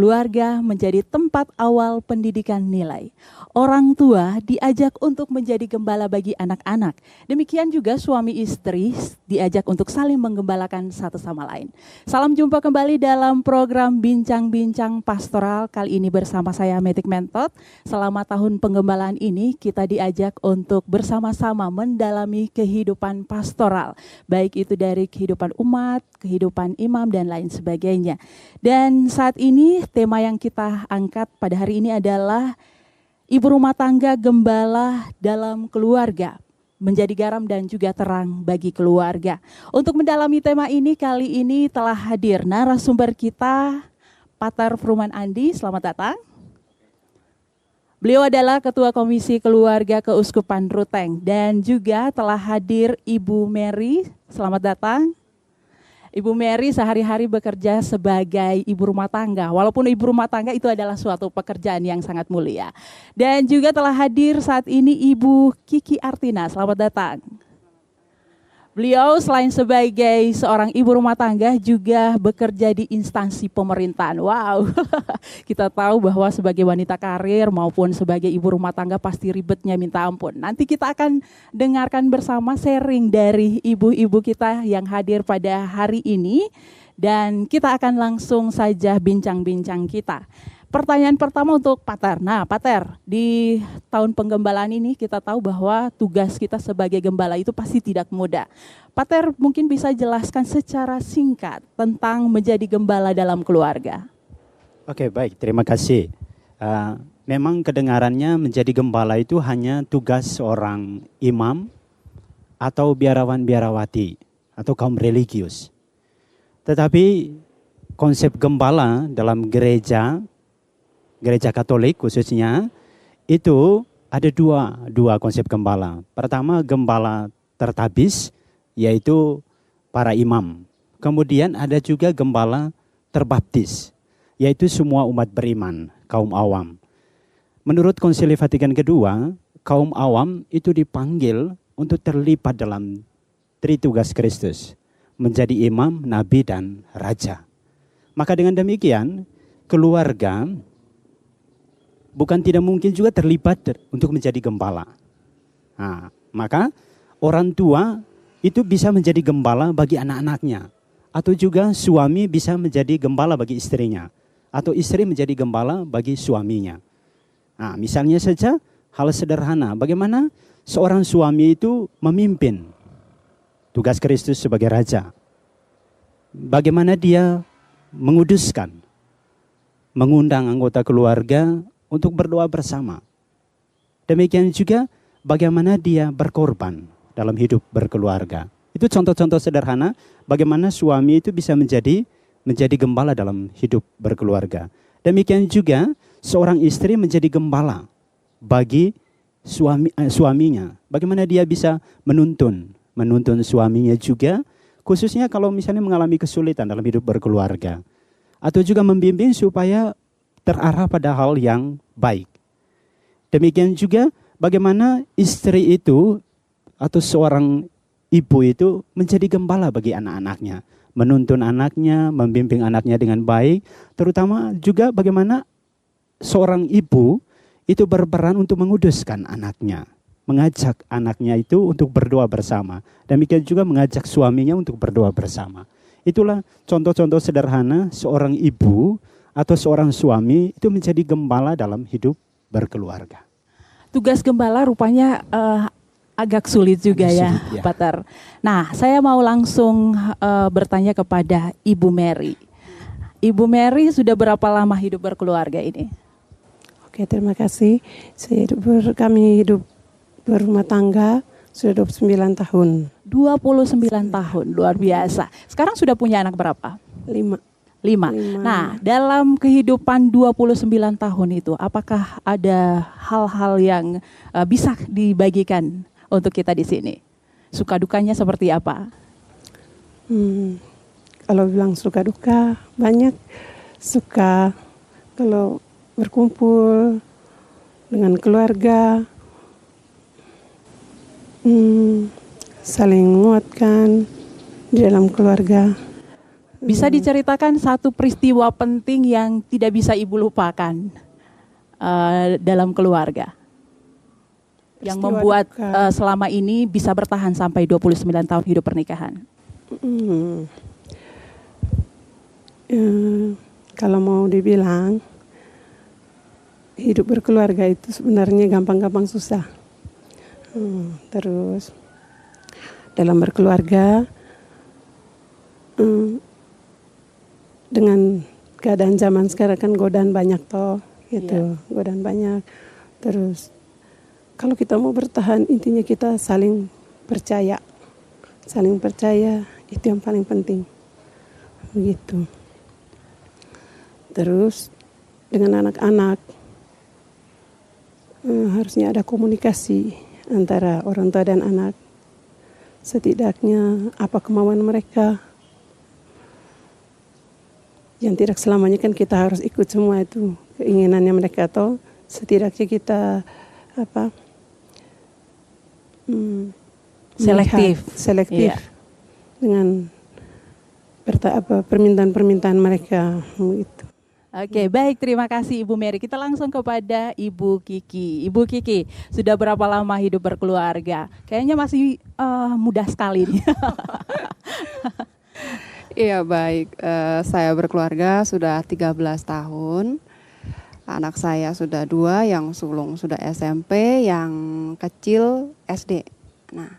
Keluarga menjadi tempat awal pendidikan nilai. Orang tua diajak untuk menjadi gembala bagi anak-anak. Demikian juga suami istri diajak untuk saling menggembalakan satu sama lain. Salam jumpa kembali dalam program Bincang-Bincang Pastoral. Kali ini bersama saya Metik Mentot. Selama tahun penggembalaan ini kita diajak untuk bersama-sama mendalami kehidupan pastoral. Baik itu dari kehidupan umat, kehidupan imam dan lain sebagainya. Dan saat ini tema yang kita angkat pada hari ini adalah ibu rumah tangga gembala dalam keluarga, menjadi garam dan juga terang bagi keluarga. Untuk mendalami tema ini kali ini telah hadir narasumber kita, Pater Fruman Andi, selamat datang. Beliau adalah Ketua Komisi Keluarga Keuskupan Ruteng dan juga telah hadir Ibu Mary, selamat datang. Ibu Mary sehari-hari bekerja sebagai ibu rumah tangga. Walaupun ibu rumah tangga itu adalah suatu pekerjaan yang sangat mulia. Dan juga telah hadir saat ini Ibu Kiki Artina. Selamat datang. Beliau selain sebagai seorang ibu rumah tangga juga bekerja di instansi pemerintahan. Wow, kita tahu bahwa sebagai wanita karir maupun sebagai ibu rumah tangga pasti ribetnya minta ampun. Nanti kita akan dengarkan bersama sharing dari ibu-ibu kita yang hadir pada hari ini. Dan kita akan langsung saja bincang-bincang kita. Pertanyaan pertama untuk Pater. Nah, Pater, di tahun penggembalaan ini kita tahu bahwa tugas kita sebagai gembala itu pasti tidak mudah. Pater mungkin bisa jelaskan secara singkat tentang menjadi gembala dalam keluarga. Oke, baik. Terima kasih. Memang kedengarannya menjadi gembala itu hanya tugas seorang imam atau biarawan-biarawati atau kaum religius. Tetapi konsep gembala dalam gereja Katolik khususnya, itu ada dua konsep gembala. Pertama, gembala tertabis, yaitu para imam. Kemudian ada juga gembala terbaptis, yaitu semua umat beriman, kaum awam. Menurut Konsili Vatikan II, kaum awam itu dipanggil untuk terlibat dalam tritugas Kristus, menjadi imam, nabi, dan raja. Maka dengan demikian, keluarga bukan tidak mungkin juga terlibat untuk menjadi gembala. Nah, maka orang tua itu bisa menjadi gembala bagi anak-anaknya. Atau juga suami bisa menjadi gembala bagi istrinya. Atau istri menjadi gembala bagi suaminya. Nah, misalnya saja hal sederhana. Bagaimana seorang suami itu memimpin tugas Kristus sebagai raja. Bagaimana dia menguduskan, mengundang anggota keluarga untuk berdoa bersama. Demikian juga bagaimana dia berkorban dalam hidup berkeluarga. Itu contoh-contoh sederhana bagaimana suami itu bisa menjadi gembala dalam hidup berkeluarga. Demikian juga seorang istri menjadi gembala bagi suaminya. Bagaimana dia bisa menuntun suaminya juga, khususnya kalau misalnya mengalami kesulitan dalam hidup berkeluarga. Atau juga membimbing supaya terarah pada hal yang baik. Demikian juga bagaimana istri itu atau seorang ibu itu menjadi gembala bagi anak-anaknya. Menuntun anaknya, membimbing anaknya dengan baik. Terutama juga bagaimana seorang ibu itu berperan untuk menguduskan anaknya. Mengajak anaknya itu untuk berdoa bersama. Demikian juga mengajak suaminya untuk berdoa bersama. Itulah contoh-contoh sederhana seorang ibu atau seorang suami itu menjadi gembala dalam hidup berkeluarga. Tugas gembala rupanya agak sulit juga ya, Pater. Nah, saya mau langsung bertanya kepada Ibu Mary. Ibu Mary sudah berapa lama hidup berkeluarga ini? Oke, terima kasih. Kami hidup berumah tangga sudah 29 tahun. 29 tahun, luar biasa. Sekarang sudah punya anak berapa? 5. Nah, dalam kehidupan 29 tahun itu, apakah ada hal-hal yang bisa dibagikan untuk kita di sini? Suka dukanya seperti apa? Kalau bilang suka duka, banyak. Suka kalau berkumpul dengan keluarga, saling menguatkan di dalam keluarga. Bisa diceritakan satu peristiwa penting yang tidak bisa Ibu lupakan dalam keluarga, yang Peristiwa membuat duka. selama ini bisa bertahan sampai 29 tahun hidup pernikahan. Kalau mau dibilang hidup berkeluarga itu sebenarnya gampang-gampang susah. Terus dalam berkeluarga dengan keadaan zaman sekarang kan godaan banyak toh, gitu. Godaan banyak. Terus kalau kita mau bertahan, intinya kita saling percaya. Saling percaya itu yang paling penting. Begitu. Terus dengan anak-anak harusnya ada komunikasi antara orang tua dan anak. Setidaknya apa kemauan mereka. Yang tidak selamanya kan kita harus ikut semua itu keinginannya mereka, atau setidaknya kita selektif dengan permintaan-permintaan mereka gitu. Oke, baik, terima kasih Ibu Mary. Kita langsung kepada Ibu Kiki. Ibu Kiki, sudah berapa lama hidup berkeluarga? Kayaknya masih mudah sekali nih. Iya, baik. Saya berkeluarga sudah 13 tahun. Anak saya sudah 2, yang sulung sudah SMP, yang kecil SD. Nah,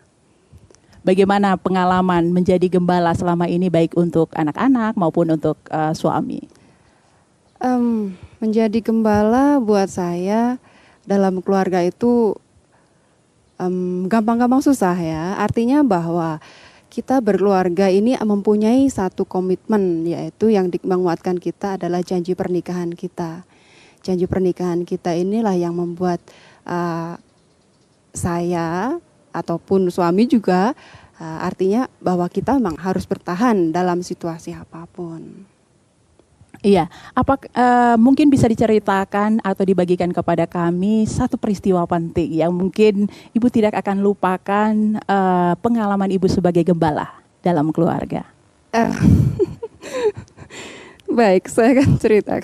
bagaimana pengalaman menjadi gembala selama ini, baik untuk anak-anak maupun untuk suami? Menjadi gembala buat saya dalam keluarga itu gampang-gampang susah ya. Artinya bahwa kita berkeluarga ini mempunyai satu komitmen, yaitu yang menguatkan kita adalah janji pernikahan kita. Janji pernikahan kita inilah yang membuat saya ataupun suami juga artinya bahwa kita memang harus bertahan dalam situasi apapun. Iya, mungkin bisa diceritakan atau dibagikan kepada kami satu peristiwa penting yang mungkin Ibu tidak akan lupakan pengalaman Ibu sebagai gembala dalam keluarga. Baik, saya akan cerita,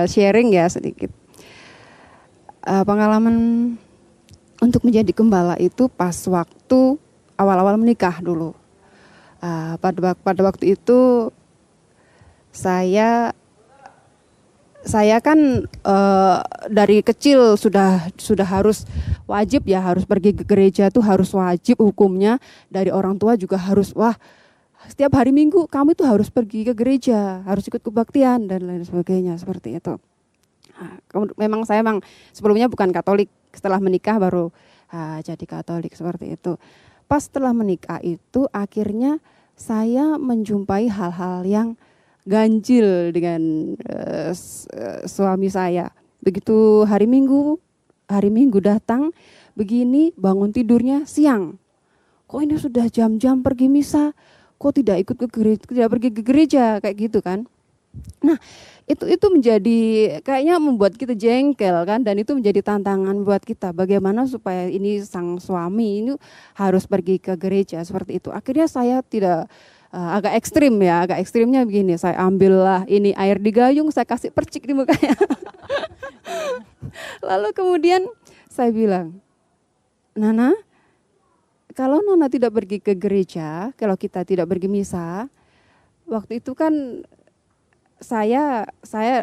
sharing ya sedikit. Pengalaman untuk menjadi gembala itu pas waktu awal-awal menikah dulu. Pada waktu itu saya kan dari kecil sudah harus wajib ya, harus pergi ke gereja tuh harus wajib hukumnya. Dari orang tua juga harus, setiap hari Minggu kamu itu harus pergi ke gereja, harus ikut kebaktian dan lain sebagainya seperti itu. Memang saya sebelumnya bukan Katolik, setelah menikah baru jadi Katolik seperti itu. Pas setelah menikah itu akhirnya saya menjumpai hal-hal yang ganjil dengan suami saya. Begitu hari Minggu datang, begini bangun tidurnya siang. Kok ini sudah jam-jam pergi misa, kok tidak ikut ke gereja, tidak pergi ke gereja, kayak gitu kan. Nah, itu menjadi kayaknya membuat kita jengkel kan, dan itu menjadi tantangan buat kita bagaimana supaya ini sang suami ini harus pergi ke gereja seperti itu. Akhirnya saya tidak agak ekstrimnya begini, saya ambillah ini air di gayung, saya kasih percik di mukanya. Lalu kemudian saya bilang, Nana, kalau Nana tidak pergi ke gereja, kalau kita tidak pergi misa, waktu itu kan saya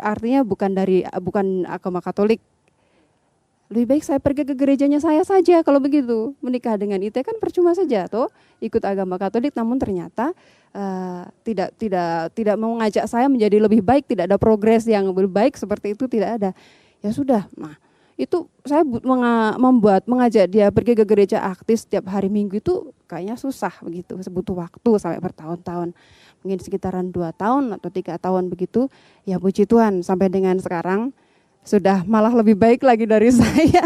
artinya bukan agama Katolik. Lebih baik saya pergi ke gerejanya saya saja kalau begitu. Menikah dengan itu kan percuma saja toh, ikut agama Katolik, namun ternyata tidak mau mengajak saya menjadi lebih baik, tidak ada progres yang lebih baik seperti itu, tidak ada. Ya sudah. Nah, itu saya mengajak dia pergi ke gereja aktif setiap hari Minggu itu kayaknya susah begitu, butuh waktu sampai bertahun-tahun. Mungkin sekitaran 2 tahun atau 3 tahun begitu. Ya puji Tuhan sampai dengan sekarang sudah malah lebih baik lagi dari saya.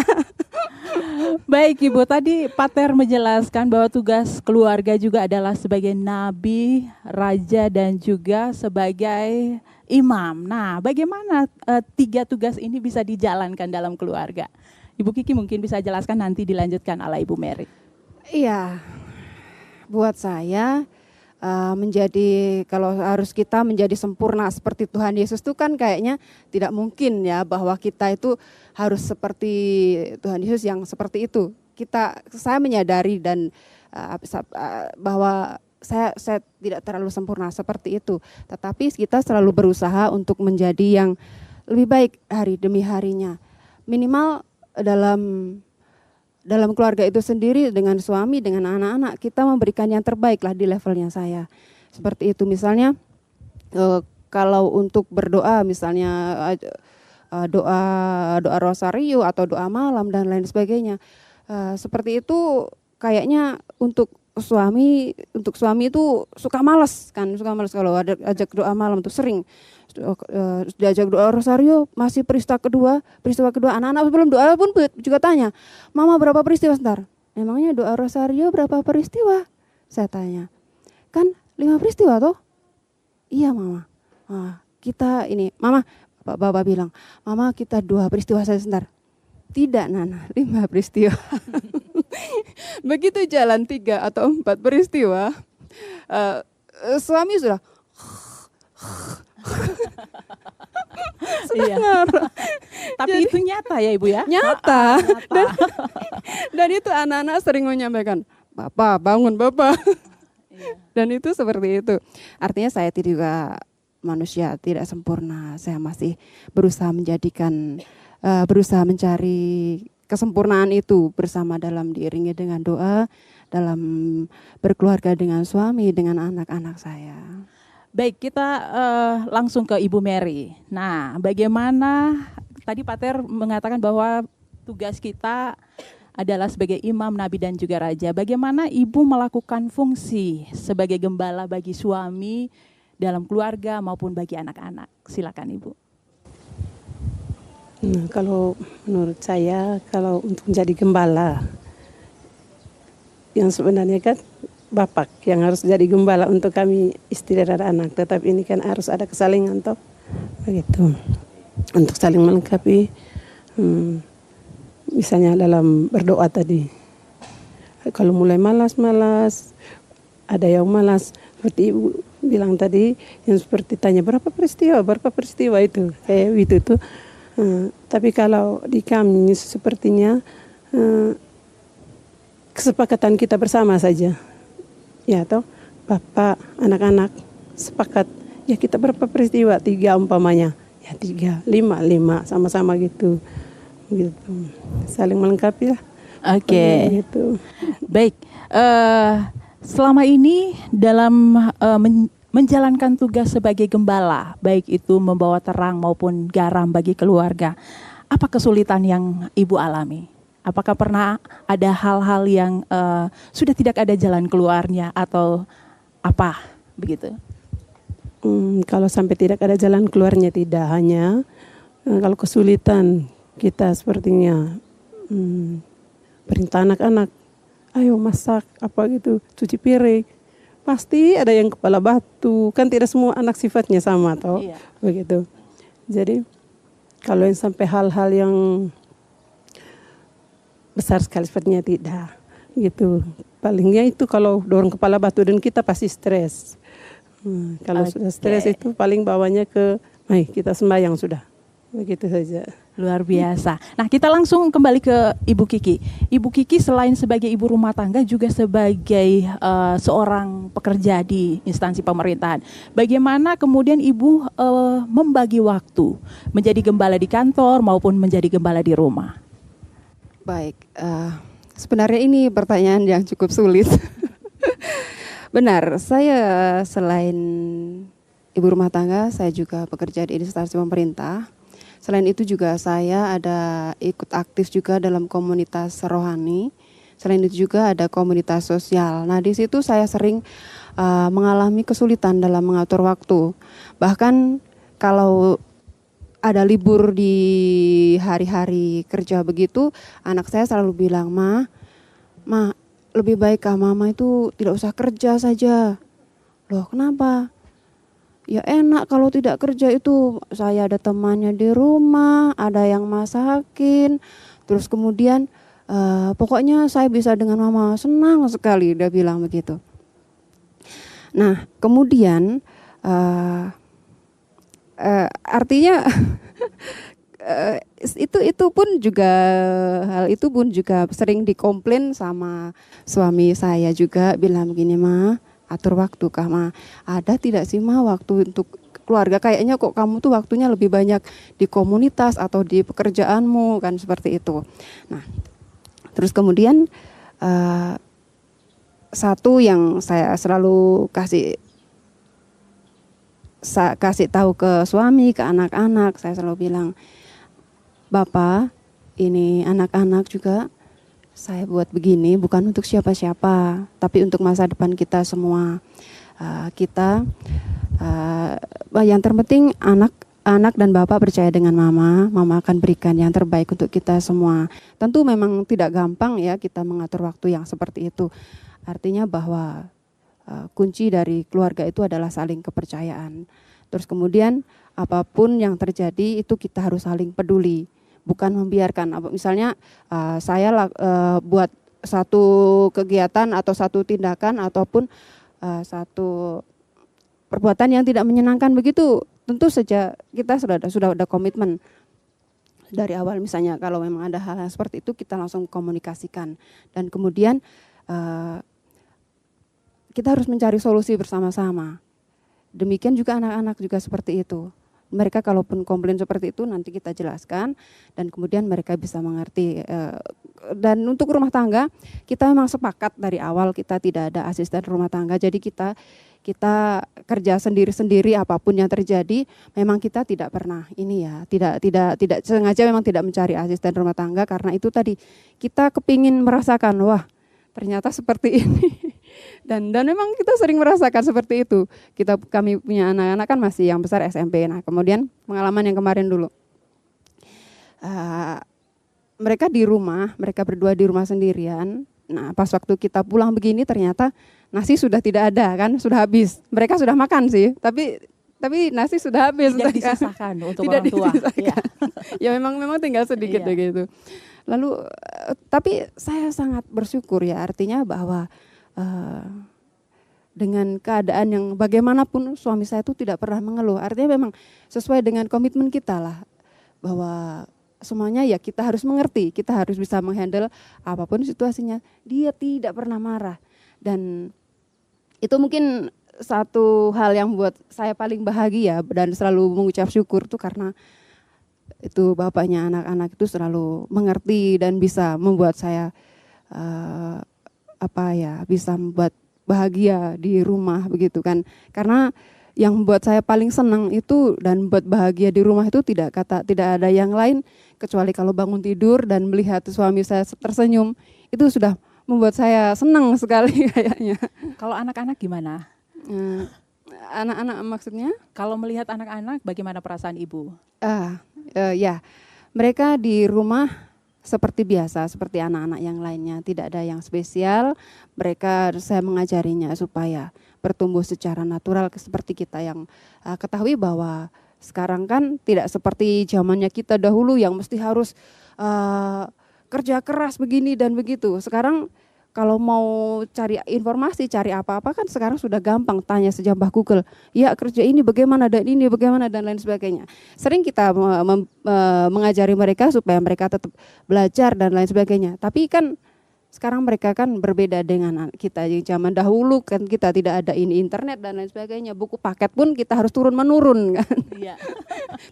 Baik Ibu, tadi Pater menjelaskan bahwa tugas keluarga juga adalah sebagai nabi, raja, dan juga sebagai imam. Nah, bagaimana 3 tugas ini bisa dijalankan dalam keluarga? Ibu Kiki mungkin bisa jelaskan, nanti dilanjutkan oleh Ibu Mary. Iya, buat saya menjadi, kalau harus kita menjadi sempurna seperti Tuhan Yesus itu kan kayaknya tidak mungkin ya, bahwa kita itu harus seperti Tuhan Yesus yang seperti itu. Saya menyadari dan bahwa saya tidak terlalu sempurna seperti itu, tetapi kita selalu berusaha untuk menjadi yang lebih baik hari demi harinya. Minimal dalam keluarga itu sendiri, dengan suami, dengan anak-anak, kita memberikan yang terbaik lah di levelnya saya. Seperti itu, misalnya kalau untuk berdoa, misalnya doa rosario atau doa malam dan lain sebagainya, seperti itu kayaknya untuk suami itu suka malas kalau ada ajak doa malam tuh, sering diajak doa rosario, masih peristiwa kedua, anak-anak sebelum doa pun juga tanya, "Mama berapa peristiwa?" Sebentar, "Emangnya doa rosario berapa peristiwa?" Saya tanya. "Kan 5 peristiwa toh?" "Iya Mama." Kita ini, Mama, Bapak bilang, "Mama kita 2 peristiwa saja." Sebentar. "Tidak Nana, 5 peristiwa." Begitu jalan 3 atau 4 peristiwa, suami sudah Iya. Tapi Jadi, itu nyata ya Ibu ya? nyata. Dan itu anak-anak sering menyampaikan, "Bapak, bangun Bapak." Iya. Dan itu seperti itu. Artinya saya juga manusia tidak sempurna. Saya masih berusaha berusaha mencari kesempurnaan itu bersama, dalam diiringi dengan doa, dalam berkeluarga dengan suami, dengan anak-anak saya. Baik, kita langsung ke Ibu Mary. Nah, bagaimana tadi Pak Ter mengatakan bahwa tugas kita adalah sebagai imam, nabi dan juga raja. Bagaimana Ibu melakukan fungsi sebagai gembala bagi suami dalam keluarga maupun bagi anak-anak? Silakan Ibu. Nah, kalau menurut saya, kalau untuk menjadi gembala, yang sebenarnya kan bapak yang harus jadi gembala untuk kami istri dan anak, tetapi ini kan harus ada kesalingan toh, begitu, untuk saling melengkapi. Misalnya dalam berdoa tadi, kalau mulai malas, ada yang malas, seperti Ibu bilang tadi, yang seperti tanya berapa peristiwa itu, kayak itu tuh. Tapi kalau di kami sepertinya kesepakatan kita bersama saja, ya toh, bapak, anak-anak sepakat, ya kita berapa peristiwa, 3 umpamanya, ya 3, 5 sama-sama gitu, saling melengkapi lah. Oke. Gitu. Baik, selama ini dalam menjalankan tugas sebagai gembala, baik itu membawa terang maupun garam bagi keluarga, apa kesulitan yang Ibu alami? Apakah pernah ada hal-hal yang sudah tidak ada jalan keluarnya atau apa begitu? Kalau sampai tidak ada jalan keluarnya tidak, hanya kalau kesulitan kita sepertinya perintah anak-anak, ayo masak apa gitu, cuci piring. Pasti ada yang kepala batu, kan tidak semua anak sifatnya sama toh, iya. Begitu. Jadi kalau yang sampai hal-hal yang besar sekali sepertinya tidak, gitu. Palingnya itu kalau dorong kepala batu dan kita pasti stres. Kalau sudah stres itu paling bawanya ke, kita sembahyang sudah, begitu saja. Luar biasa. Nah, kita langsung kembali ke Ibu Kiki. Ibu Kiki selain sebagai ibu rumah tangga juga sebagai seorang pekerja di instansi pemerintahan. Bagaimana kemudian Ibu membagi waktu menjadi gembala di kantor maupun menjadi gembala di rumah? Baik, sebenarnya ini pertanyaan yang cukup sulit. Benar, saya selain ibu rumah tangga, saya juga bekerja di instansi pemerintah. Selain itu juga saya ada ikut aktif juga dalam komunitas rohani. Selain itu juga ada komunitas sosial. Nah, di situ saya sering mengalami kesulitan dalam mengatur waktu. Bahkan kalau ada libur di hari-hari kerja begitu, anak saya selalu bilang, Ma, lebih baik Mama itu tidak usah kerja saja. Loh, kenapa? Ya enak kalau tidak kerja itu, saya ada temannya di rumah, ada yang masakin, terus kemudian pokoknya saya bisa dengan Mama, senang sekali, dia bilang begitu. Nah, kemudian artinya itu pun juga hal itu pun juga sering dikomplain sama suami saya juga, bilang begini, "Ma, atur waktu kah, Ma? Ada tidak sih, Ma, waktu untuk keluarga? Kayaknya kok kamu tuh waktunya lebih banyak di komunitas atau di pekerjaanmu," kan seperti itu. Nah, terus kemudian satu yang saya selalu kasih tahu ke suami, ke anak-anak, saya selalu bilang, "Bapak, ini anak-anak juga saya buat begini bukan untuk siapa-siapa, tapi untuk masa depan kita semua. Yang terpenting anak dan Bapak percaya dengan Mama akan berikan yang terbaik untuk kita semua." Tentu memang tidak gampang ya kita mengatur waktu yang seperti itu. Artinya bahwa kunci dari keluarga itu adalah saling kepercayaan. Terus kemudian apapun yang terjadi itu kita harus saling peduli, bukan membiarkan. Misalnya saya buat satu kegiatan atau satu tindakan ataupun satu perbuatan yang tidak menyenangkan begitu, tentu saja kita sudah ada komitmen dari awal. Misalnya kalau memang ada hal yang seperti itu, kita langsung komunikasikan, dan kemudian kita harus mencari solusi bersama-sama. Demikian juga anak-anak juga seperti itu. Mereka kalaupun komplain seperti itu, nanti kita jelaskan dan kemudian mereka bisa mengerti. Dan untuk rumah tangga, kita memang sepakat dari awal kita tidak ada asisten rumah tangga. Jadi kita kerja sendiri-sendiri, apapun yang terjadi. Memang kita tidak pernah tidak sengaja memang tidak mencari asisten rumah tangga, karena itu tadi kita kepingin merasakan, wah ternyata seperti ini. Dan memang kita sering merasakan seperti itu. Kami punya anak-anak kan masih yang besar SMP. Nah, kemudian pengalaman yang kemarin dulu. Mereka berdua di rumah sendirian. Nah, pas waktu kita pulang begini ternyata nasi sudah tidak ada kan, sudah habis. Mereka sudah makan sih, tapi nasi sudah habis. Tidak disisahkan untuk tidak orang tua. Ya memang tinggal sedikit begitu. Lalu tapi saya sangat bersyukur ya, artinya bahwa dengan keadaan yang bagaimanapun suami saya itu tidak pernah mengeluh. Artinya memang sesuai dengan komitmen kita lah, bahwa semuanya ya kita harus mengerti, kita harus bisa menghandle apapun situasinya. Dia tidak pernah marah, dan itu mungkin satu hal yang buat saya paling bahagia dan selalu mengucap syukur tuh, karena itu bapaknya anak-anak itu selalu mengerti dan bisa membuat saya bisa membuat bahagia di rumah begitu kan. Karena yang membuat saya paling senang itu dan buat bahagia di rumah itu tidak ada yang lain kecuali kalau bangun tidur dan melihat suami saya tersenyum, itu sudah membuat saya senang sekali kayaknya. Kalau anak-anak gimana? Anak-anak maksudnya? Kalau melihat anak-anak, bagaimana perasaan ibu? Ya, mereka di rumah seperti biasa, seperti anak-anak yang lainnya, tidak ada yang spesial. Saya mengajarinya supaya bertumbuh secara natural seperti kita yang ketahui bahwa sekarang kan tidak seperti zamannya kita dahulu yang mesti harus kerja keras begini dan begitu. Sekarang kalau mau cari informasi, cari apa-apa kan sekarang sudah gampang, tanya sejambah Google. Ya kerja ini bagaimana dan ini bagaimana dan lain sebagainya. Sering kita mengajari mereka supaya mereka tetap belajar dan lain sebagainya. Tapi kan sekarang mereka kan berbeda dengan kita yang zaman dahulu kan, kita tidak ada internet dan lain sebagainya. Buku paket pun kita harus turun-menurun kan. Iya.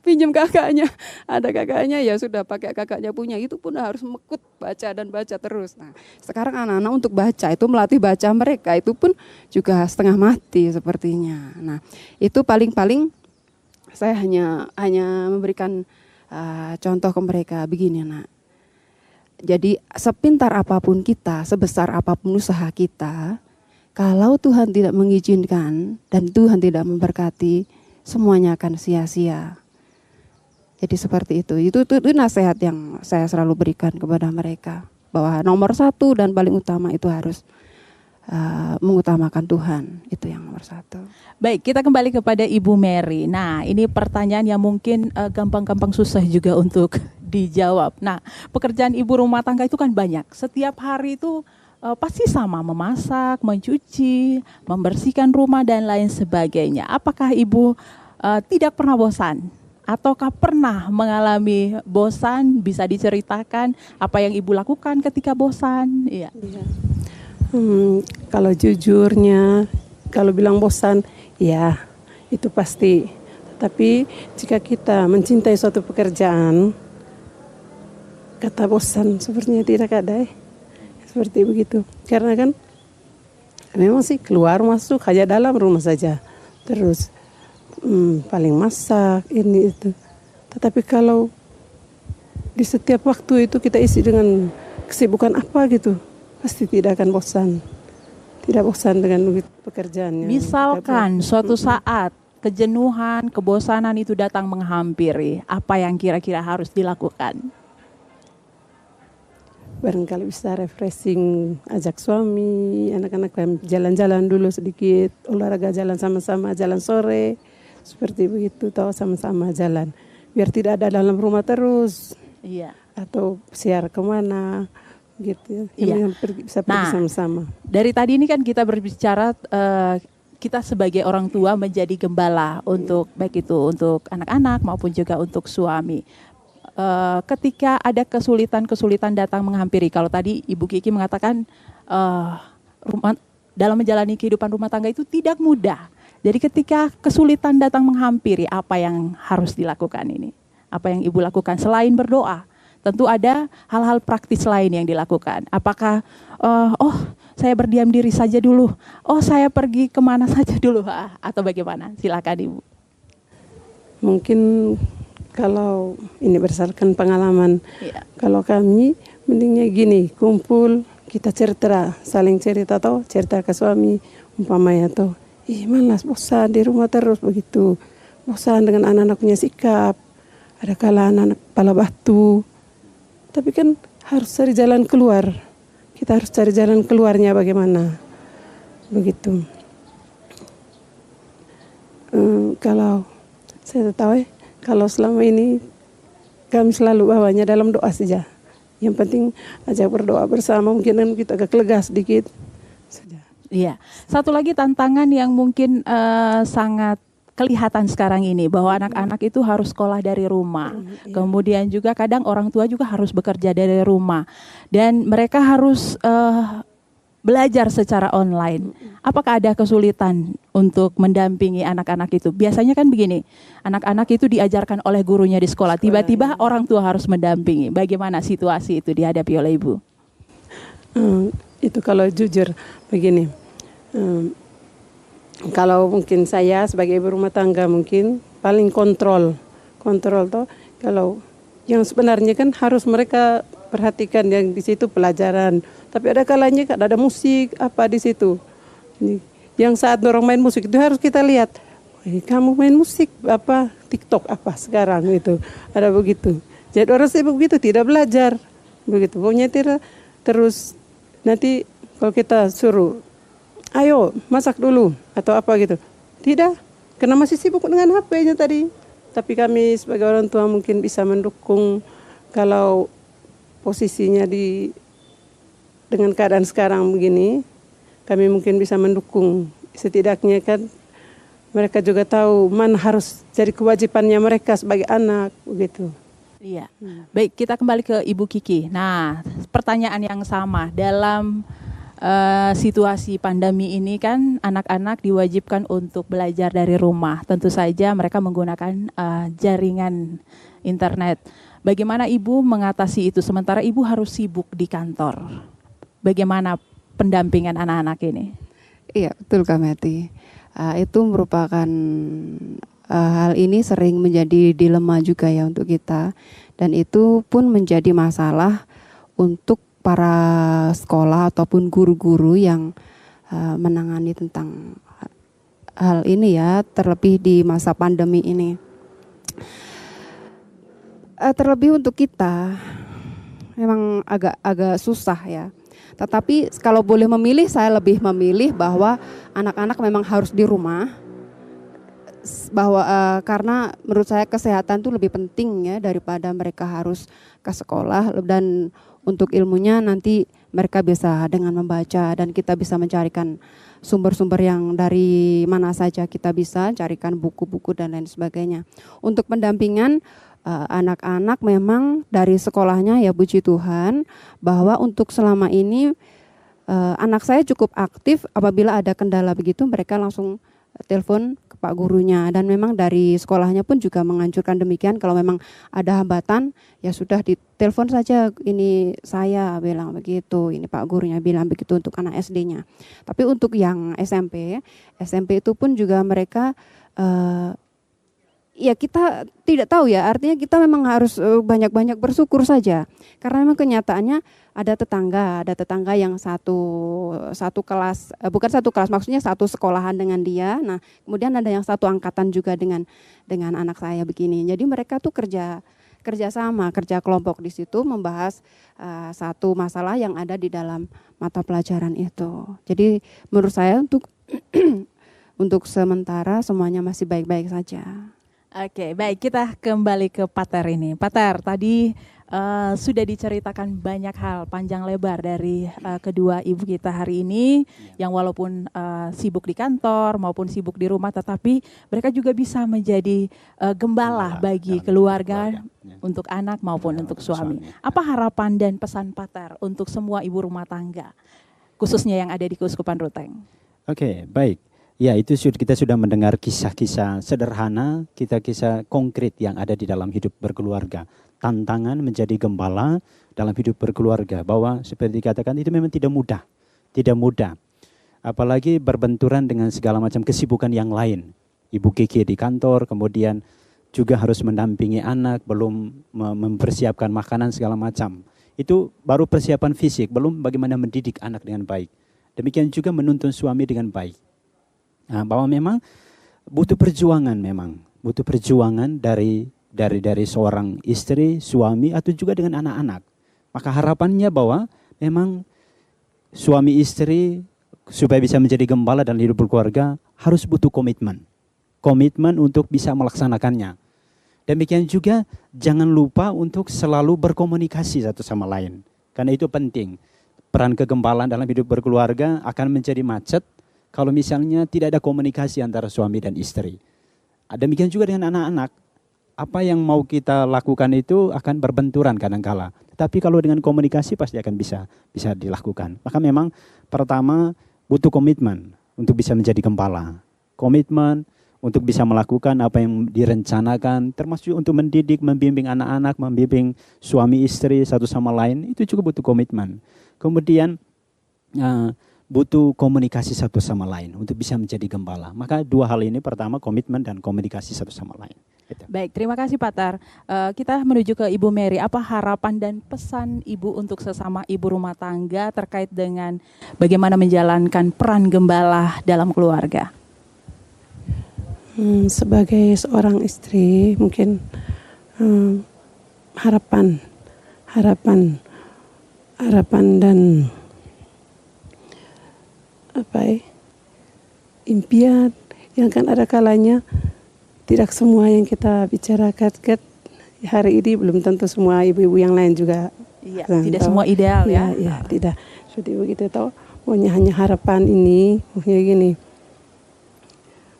Pinjam kakaknya, ada kakaknya ya sudah pakai kakaknya punya, itu pun harus mekut baca dan baca terus. Nah, sekarang anak-anak untuk baca itu melatih baca mereka itu pun juga setengah mati sepertinya. Nah, itu paling-paling saya hanya memberikan contoh ke mereka begini, Nak. Jadi sepintar apapun kita, sebesar apapun usaha kita, kalau Tuhan tidak mengizinkan dan Tuhan tidak memberkati, semuanya akan sia-sia. Jadi seperti itu. Itu nasihat yang saya selalu berikan kepada mereka, bahwa nomor satu dan paling utama itu harus mengutamakan Tuhan, itu yang nomor satu. Baik, kita kembali kepada Ibu Mary. Nah, ini pertanyaan yang mungkin gampang-gampang susah juga untuk dijawab. Nah, pekerjaan ibu rumah tangga itu kan banyak. Setiap hari itu pasti sama, memasak, mencuci, membersihkan rumah dan lain sebagainya. Apakah Ibu tidak pernah bosan? Ataukah pernah mengalami bosan? Bisa diceritakan apa yang Ibu lakukan ketika bosan? Iya. Iya. Kalau jujurnya, kalau bilang bosan, ya itu pasti. Tapi jika kita mencintai suatu pekerjaan, kata bosan sepertinya tidak ada. Seperti begitu. Karena kan memang sih keluar masuk hanya dalam rumah saja. Terus paling masak ini itu. Tetapi kalau di setiap waktu itu kita isi dengan kesibukan apa gitu, pasti tidak akan bosan. Tidak bosan dengan pekerjaannya. Misalkan suatu saat kejenuhan, kebosanan itu datang menghampiri, apa yang kira-kira harus dilakukan? Barangkali bisa refreshing, ajak suami, anak-anak jalan-jalan dulu sedikit, olahraga jalan sama-sama, jalan sore, seperti begitu, tahu sama-sama jalan. Biar tidak ada dalam rumah terus, Iya. atau siar kemana, gitu. Iya. Bisa pergi sama-sama. Dari tadi ini kan kita berbicara, kita sebagai orang tua menjadi gembala untuk baik itu untuk anak-anak maupun juga untuk suami. Ketika ada kesulitan-kesulitan datang menghampiri, kalau tadi Ibu Kiki mengatakan dalam menjalani kehidupan rumah tangga itu tidak mudah. Jadi ketika kesulitan datang menghampiri, apa yang harus dilakukan ini? Apa yang Ibu lakukan selain berdoa? Tentu ada hal-hal praktis lain yang dilakukan. Apakah, saya berdiam diri saja dulu, saya pergi kemana saja dulu, atau bagaimana? Silakan Ibu. Mungkin kalau ini berdasarkan pengalaman, Iya. kalau kami mendingnya gini, kumpul, kita cerita, saling cerita atau cerita ke suami, umpamanya tuh, malas, bosan di rumah terus begitu, bosan dengan anak-anak punya sikap, ada kala anak-anak kepala batu, tapi kan harus cari jalan keluar, kita harus cari jalan keluarnya bagaimana, begitu. Kalau saya tahu kalau selama ini kami selalu bawanya dalam doa saja. Yang penting ajak berdoa bersama, mungkin kita agak lega sedikit. Sudah. Iya. Satu lagi tantangan yang mungkin sangat kelihatan sekarang ini, bahwa anak-anak itu harus sekolah dari rumah. Kemudian juga kadang orang tua juga harus bekerja dari rumah. Dan mereka harus belajar secara online. Apakah ada kesulitan untuk mendampingi anak-anak itu? Biasanya kan begini, anak-anak itu diajarkan oleh gurunya di sekolah, tiba-tiba orang tua harus mendampingi. Bagaimana situasi itu dihadapi oleh Ibu? Itu kalau jujur begini, kalau mungkin saya sebagai ibu rumah tangga mungkin paling kontrol toh, kalau yang sebenarnya kan harus mereka perhatikan yang di situ pelajaran. Tapi ada kalanya ada musik apa di situ. Yang saat orang main musik itu harus kita lihat. Kamu main musik apa TikTok apa sekarang itu. Ada begitu. Jadi orang sibuk begitu tidak belajar. Begitu. Pokoknya tidak terus nanti kalau kita suruh ayo masak dulu atau apa gitu. Tidak. Karena masih sibuk dengan HP-nya tadi. Tapi kami sebagai orang tua mungkin bisa mendukung kalau posisinya dengan keadaan sekarang begini, kami mungkin bisa mendukung. Setidaknya kan mereka juga tahu mana harus jadi kewajibannya mereka sebagai anak, begitu. Iya. Baik, kita kembali ke Ibu Kiki. Nah, pertanyaan yang sama dalam situasi pandemi ini kan anak-anak diwajibkan untuk belajar dari rumah. Tentu saja mereka menggunakan jaringan internet. Bagaimana Ibu mengatasi itu sementara Ibu harus sibuk di kantor? Bagaimana pendampingan anak-anak ini? Iya, betul Kak Meti. Itu merupakan hal ini sering menjadi dilema juga ya untuk kita. Dan itu pun menjadi masalah untuk para sekolah ataupun guru-guru yang menangani tentang hal ini ya, terlebih di masa pandemi ini. Terlebih untuk kita memang agak susah ya. Tetapi kalau boleh memilih, saya lebih memilih bahwa anak-anak memang harus di rumah, bahwa karena menurut saya kesehatan itu lebih penting ya daripada mereka harus ke sekolah, dan untuk ilmunya nanti mereka bisa dengan membaca, dan kita bisa mencarikan sumber-sumber yang dari mana saja kita bisa carikan buku-buku dan lain sebagainya. Untuk pendampingan anak-anak memang dari sekolahnya ya puji Tuhan bahwa untuk selama ini anak saya cukup aktif. Apabila ada kendala begitu mereka langsung telepon ke Pak gurunya, dan memang dari sekolahnya pun juga menganjurkan demikian. Kalau memang ada hambatan ya sudah ditelepon saja, ini saya bilang begitu, ini Pak gurunya bilang begitu untuk anak SD-nya. Tapi untuk yang SMP itu pun juga mereka ya kita tidak tahu ya, artinya kita memang harus banyak-banyak bersyukur saja. Karena memang kenyataannya ada tetangga yang satu kelas, bukan satu kelas, maksudnya satu sekolahan dengan dia. Nah, kemudian ada yang satu angkatan juga dengan anak saya begini. Jadi mereka tuh kerja sama, kerja kelompok di situ membahas satu masalah yang ada di dalam mata pelajaran itu. Jadi menurut saya untuk untuk sementara semuanya masih baik-baik saja. Oke, baik, kita kembali ke Pater ini. Pater, tadi sudah diceritakan banyak hal panjang lebar dari kedua ibu kita hari ini, yang walaupun sibuk di kantor maupun sibuk di rumah, tetapi mereka juga bisa menjadi gembala bagi keluarga, untuk anak maupun untuk suami. Apa harapan dan pesan Pater untuk semua ibu rumah tangga, khususnya yang ada di Keuskupan Ruteng? Oke, baik. Ya, itu kita sudah mendengar kisah-kisah sederhana, kisah konkret yang ada di dalam hidup berkeluarga. Tantangan menjadi gembala dalam hidup berkeluarga, bahwa seperti dikatakan itu memang tidak mudah. Apalagi berbenturan dengan segala macam kesibukan yang lain. Ibu Kiki di kantor, kemudian juga harus mendampingi anak, belum mempersiapkan makanan segala macam. Itu baru persiapan fisik, belum bagaimana mendidik anak dengan baik. Demikian juga menuntun suami dengan baik. Nah, bahwa memang butuh perjuangan dari seorang istri, suami, atau juga dengan anak-anak. Maka harapannya bahwa memang suami istri supaya bisa menjadi gembala dalam hidup berkeluarga harus butuh komitmen untuk bisa melaksanakannya. Demikian juga jangan lupa untuk selalu berkomunikasi satu sama lain, karena itu penting. Peran kegembalaan dalam hidup berkeluarga akan menjadi macet kalau misalnya tidak ada komunikasi antara suami dan istri. Demikian juga dengan anak-anak. Apa yang mau kita lakukan itu akan berbenturan kadangkala. Tapi kalau dengan komunikasi pasti akan bisa dilakukan. Maka memang pertama butuh komitmen untuk bisa menjadi gembala. Komitmen untuk bisa melakukan apa yang direncanakan, termasuk untuk mendidik, membimbing anak-anak, membimbing suami istri satu sama lain, itu juga butuh komitmen. Kemudian butuh komunikasi satu sama lain untuk bisa menjadi gembala. Maka dua hal ini, pertama komitmen dan komunikasi satu sama lain. Gitu. Baik, terima kasih Pater. Kita menuju ke Ibu Mary. Apa harapan dan pesan Ibu untuk sesama ibu rumah tangga terkait dengan bagaimana menjalankan peran gembala dalam keluarga? Sebagai seorang istri, mungkin harapan dan impian yang kan ada kalanya tidak semua yang kita bicarakan hari ini belum tentu semua ibu-ibu yang lain juga. Iya, tidak semua ideal ya. Iya, tidak. Jadi begitu tahu. Pokoknya hanya harapan ini, pokoknya gini.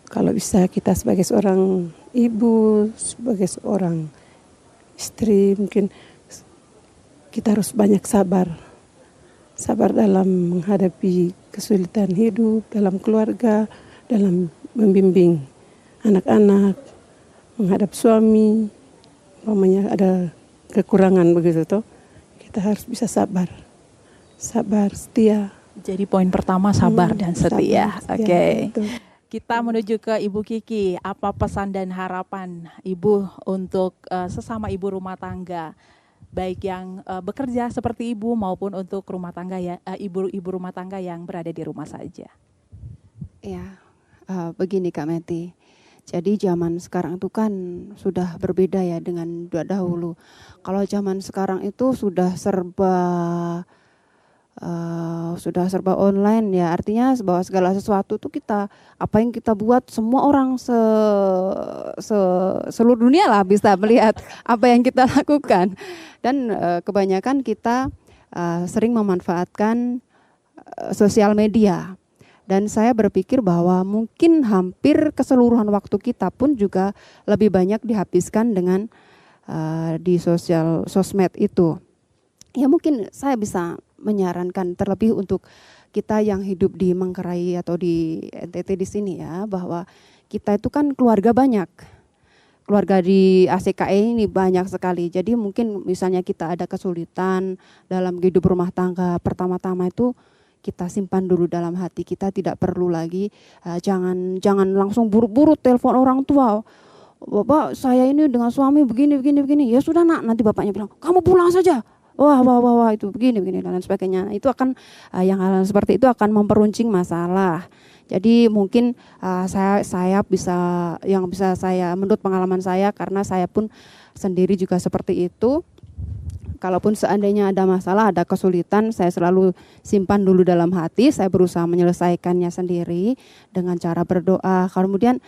Kalau bisa kita sebagai seorang ibu, sebagai seorang istri, mungkin kita harus banyak sabar dalam menghadapi kesulitan hidup, dalam keluarga, dalam membimbing anak-anak, menghadap suami, umpamanya ada kekurangan begitu toh, kita harus bisa sabar, setia. Jadi poin pertama sabar dan setia. Oke. Betul. Kita menuju ke Ibu Kiki. Apa pesan dan harapan Ibu untuk sesama ibu rumah tangga, baik yang bekerja seperti Ibu maupun untuk rumah tangga ya, ibu rumah tangga yang berada di rumah saja? Ya, begini Kak Meti. Jadi zaman sekarang itu kan sudah berbeda ya dengan dahulu. Kalau zaman sekarang itu sudah serba online ya, artinya bahwa segala sesuatu tuh kita, apa yang kita buat semua orang seluruh dunia lah bisa melihat apa yang kita lakukan. Dan kebanyakan kita sering memanfaatkan sosial media. Dan saya berpikir bahwa mungkin hampir keseluruhan waktu kita pun juga lebih banyak dihabiskan dengan di sosmed itu. Ya mungkin saya bisa menyarankan terlebih untuk kita yang hidup di Manggarai atau di NTT di sini ya, bahwa kita itu kan keluarga banyak. Keluarga di ACKE ini banyak sekali. Jadi mungkin misalnya kita ada kesulitan dalam hidup rumah tangga, pertama-tama itu kita simpan dulu dalam hati. Kita tidak perlu lagi jangan langsung buru-buru telepon orang tua. Bapak, saya ini dengan suami begini. Ya sudah nak, nanti bapaknya bilang, "Kamu pulang saja." Wah, itu begini dan lain sebagainya. Nah, itu akan hal seperti itu akan memperuncing masalah. Jadi mungkin saya bisa menurut pengalaman saya, karena saya pun sendiri juga seperti itu. Kalaupun seandainya ada masalah, ada kesulitan, saya selalu simpan dulu dalam hati. Saya berusaha menyelesaikannya sendiri dengan cara berdoa. Kemudian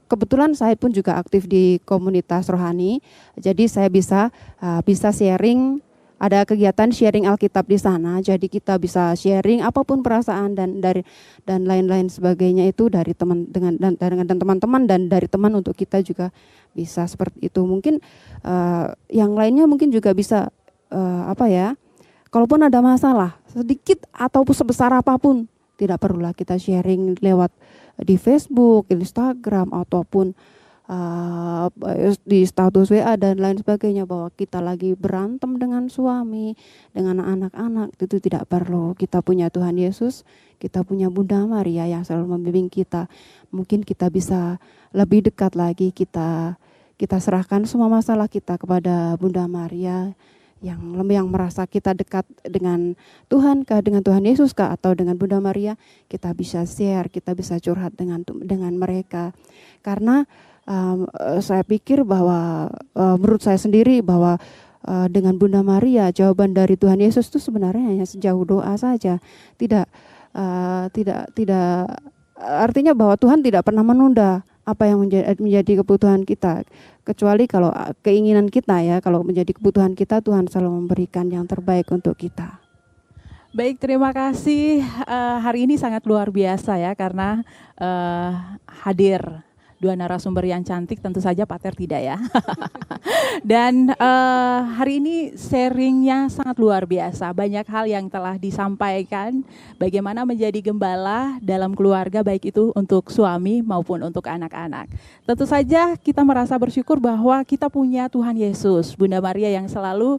kebetulan saya pun juga aktif di komunitas rohani. Jadi saya bisa sharing. Ada kegiatan sharing Alkitab di sana, jadi kita bisa sharing apapun perasaan dan lain-lain sebagainya itu dari teman-teman dan dari teman untuk kita juga bisa seperti itu. Mungkin yang lainnya mungkin juga bisa kalaupun ada masalah sedikit ataupun sebesar apapun, tidak perlulah kita sharing lewat di Facebook, Instagram ataupun di status WA dan lain sebagainya, bahwa kita lagi berantem dengan suami, dengan anak-anak. Itu tidak perlu. Kita punya Tuhan Yesus, kita punya Bunda Maria yang selalu membimbing kita. Mungkin kita bisa lebih dekat lagi, kita serahkan semua masalah kita kepada Bunda Maria yang merasa kita dekat dengan Tuhan kah, dengan Tuhan Yesus kah, atau dengan Bunda Maria. Kita bisa share, kita bisa curhat dengan mereka. Karena saya pikir bahwa menurut saya sendiri bahwa dengan Bunda Maria, jawaban dari Tuhan Yesus itu sebenarnya hanya sejauh doa saja. Tidak artinya bahwa Tuhan tidak pernah menunda apa yang menjadi kebutuhan kita, kecuali kalau keinginan kita ya, kalau menjadi kebutuhan kita, Tuhan selalu memberikan yang terbaik untuk kita. Baik, terima kasih. Hari ini sangat luar biasa ya, karena hadir dua narasumber yang cantik, tentu saja Pater tidak ya. Dan hari ini sharingnya sangat luar biasa. Banyak hal yang telah disampaikan, bagaimana menjadi gembala dalam keluarga, baik itu untuk suami maupun untuk anak-anak. Tentu saja kita merasa bersyukur bahwa kita punya Tuhan Yesus, Bunda Maria yang selalu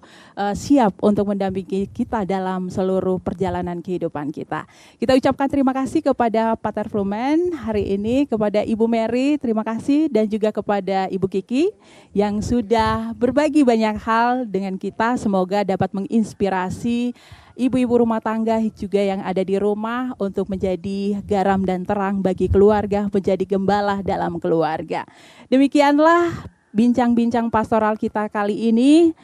siap untuk mendampingi kita dalam seluruh perjalanan kehidupan kita. Kita ucapkan terima kasih kepada Pater Flumen hari ini, kepada Ibu Mary, terima kasih, dan juga kepada Ibu Kiki yang sudah berbagi banyak hal dengan kita. Semoga dapat menginspirasi ibu-ibu rumah tangga juga yang ada di rumah untuk menjadi garam dan terang bagi keluarga, menjadi gembala dalam keluarga. Demikianlah bincang-bincang pastoral kita kali ini.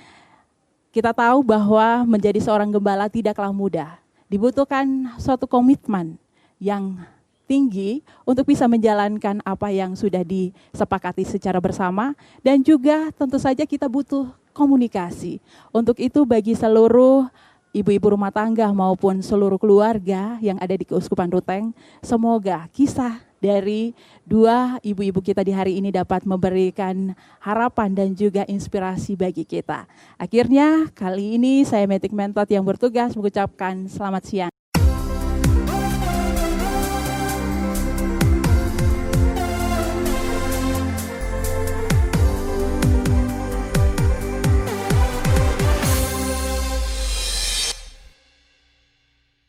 Kita tahu bahwa menjadi seorang gembala tidaklah mudah. Dibutuhkan suatu komitmen yang tinggi untuk bisa menjalankan apa yang sudah disepakati secara bersama, dan juga tentu saja kita butuh komunikasi. Untuk itu bagi seluruh ibu-ibu rumah tangga maupun seluruh keluarga yang ada di Keuskupan Ruteng, semoga kisah dari dua ibu-ibu kita di hari ini dapat memberikan harapan dan juga inspirasi bagi kita. Akhirnya kali ini saya Metik Mentot yang bertugas mengucapkan selamat siang.